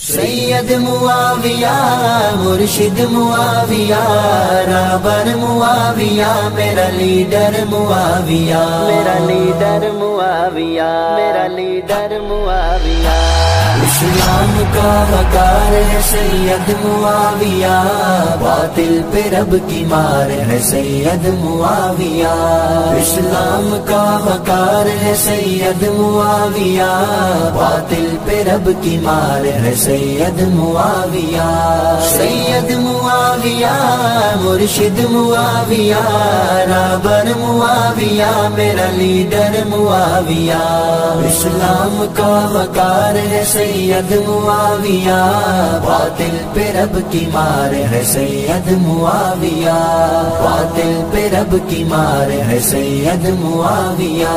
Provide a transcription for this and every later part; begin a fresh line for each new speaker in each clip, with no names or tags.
سید معاویہ مرشد معاویہ رہبر معاویہ میرا لیڈر معاویہ میرا لیڈر معاویہ میرا لیڈر معاویہ اسلام کا وقار ہے سید معاویہ باطل پہ رب کی مار ہے سید معاویہ اسلام کا وقار ہے سید معاویہ باطل پہ رب کی مار ہے سید معاویہ سید معاویہ مرشد معاویہ رہبر معاویہ میرا لیڈر معاویہ اسلام کا وقار ہے سید معاویہ باطل پہ رب کی مار ہے سید معاویہ باطل پہ رب کی مار ہے سید معاویہ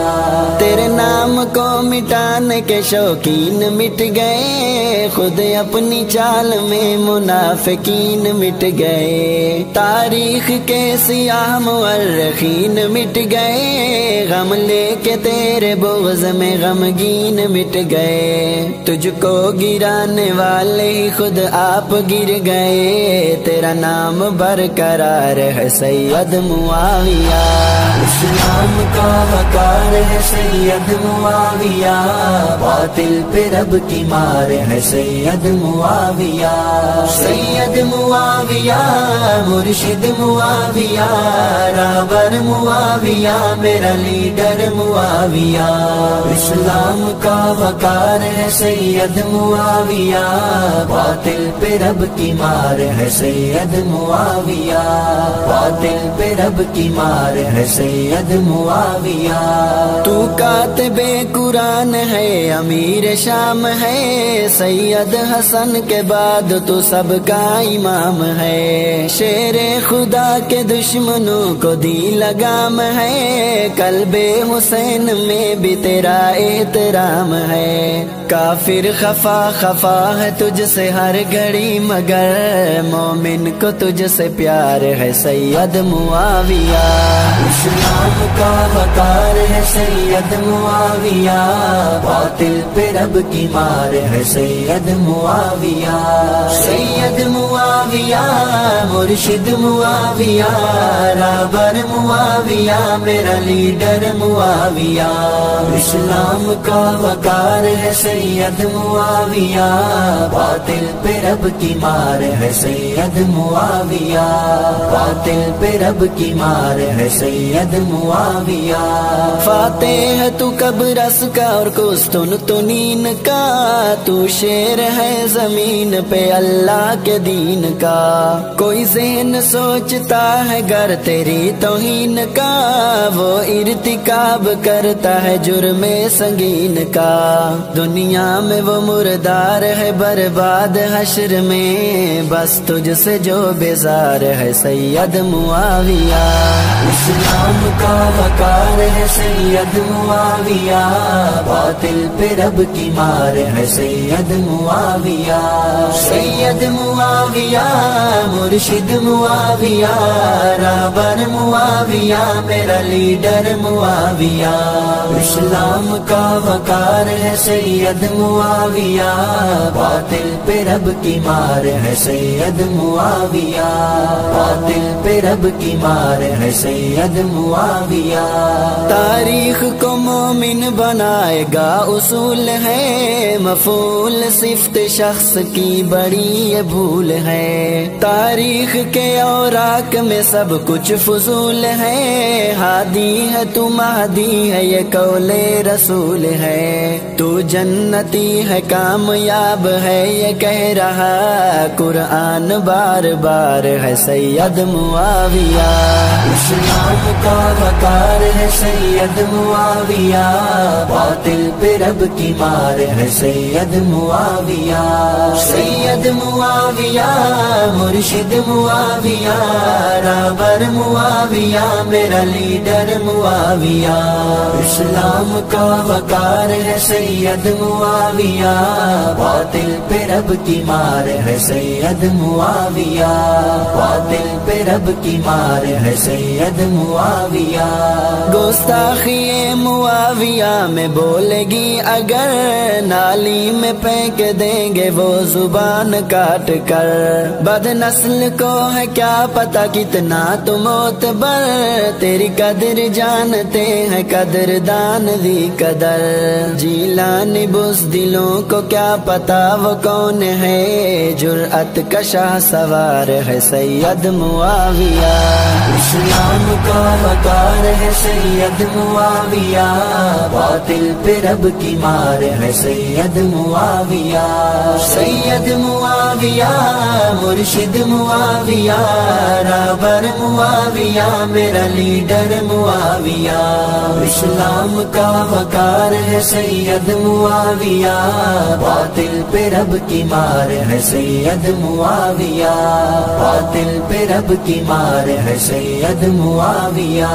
تیرے نام کو مٹانے کے شوقین مٹ گئے خود اپنی چال میں منافقین مٹ گئے تاریخ کے سیاہ مورخین مٹ گئے غم لے کے تیرے بغض میں غمگین مٹ گئے تجھ کو گرانے والے ہی خود آپ گر گئے تیرا نام برقرار ہے سید معاویہ اسلام کا وقار ہے سید معاویہ باطل پہ رب کی مار ہے سید معاویہ سید معاویہ مرشد معاویہ رہبر معاویہ میرا لیڈر معاویہ اسلام کا وقار ہے سید معاویہ باطل پہ رب کی مار ہے سید معاویہ باطل پہ رب کی مار ہے سید معاویہ تو کاتب قرآن ہے امیر شام ہے سید حسن کے بعد تو سب کا امام ہے شیر خدا کے دشمنوں کو دی لگام ہے قلب حسین میں بھی تیرا احترام ہے کافر خفا خفا ہے تجھ سے ہر گھڑی مگر مومن کو تجھ سے پیار ہے سید معاویہ اسلام کا وقار ہے سید معاویہ باطل پہ رب کی مار ہے سید معاویہ سید معاویہ مرشد معاویہ رہبر معاویہ میرا لیڈر معاویہ اسلام کا وقار ہے سید معاویہ باطل پہ رب کی مار ہے سید معاویہ باطل پہ رب کی مار ہے سید معاویہ فاتح ہے تو قبرص کا اور قسطنطنین کا تو شیر ہے زمین پہ اللہ کے دین کا کوئی ذہن سوچتا ہے گر تیری توہین کا وہ ارتکاب کرتا ہے جرم سنگین کا دنیا میں وہ مردار ہے برباد حشر میں بس تجھ سے جو بیزار ہے سید معاویہ اسلام کا وقار ہے سید معاویہ باطل پہ رب کی مار ہے سید معاویہ سید معاویہ مرشد معاویہ رہبر معاویہ میرا لیڈر معاویہ اسلام کا وقار ہے سید معاویہ باطل پہ رب کی مار ہے سید معاویہ باطل پہ رب کی مار ہے سید معاویہ تاریخ کو مومن بنائے گا اصول ہے مفعول صفت شخص کی بڑی یہ بھول ہے تاریخ کے اوراق میں سب کچھ فضول ہے ہادی ہے تو مہدی ہے یہ قول رسول ہے تو جنتی ہے کامیاب ہے یہ کہہ رہا قرآن بار بار ہے سید معاویہ اسلام کا وقار ہے سید معاویہ باطل پہ رب کی مار ہے سید معاویہ سید معاویہ مرشد معاویہ رہبر معاویہ میرا لیڈر معاویہ اسلام کا وقار ہے سید معاویہ باطل پہ رب کی مار ہے سید معاویہ، باطل پہ رب کی مار ہے سید معاویہ۔ گستاخی معاویہ میں بولے گی اگر، نالی میں پھینک دیں گے وہ زبان کاٹ کر۔ بد نسل کو ہے کیا پتا کتنا تو معتبر، تیری قدر جانتے ہیں قدردان دی قدر۔ جیلانی بزدلوں کو کیا پتا وہ کون ہے، جرأت کا شاہ سوار ہے سید معاویہ۔ اسلام کا وقار ہے سید معاویہ، باطل پہ رب کی مار ہے سید معاویہ۔ سید معاویہ مرشد معاویہ، رہبر معاویہ میرا لیڈر معاویہ۔ اسلام کا وقار ہے سید معاویہ، باطل پہ رب کی مار ہے سید معاویہ، باطل پہ رب کی مار ہے سید معاویہ۔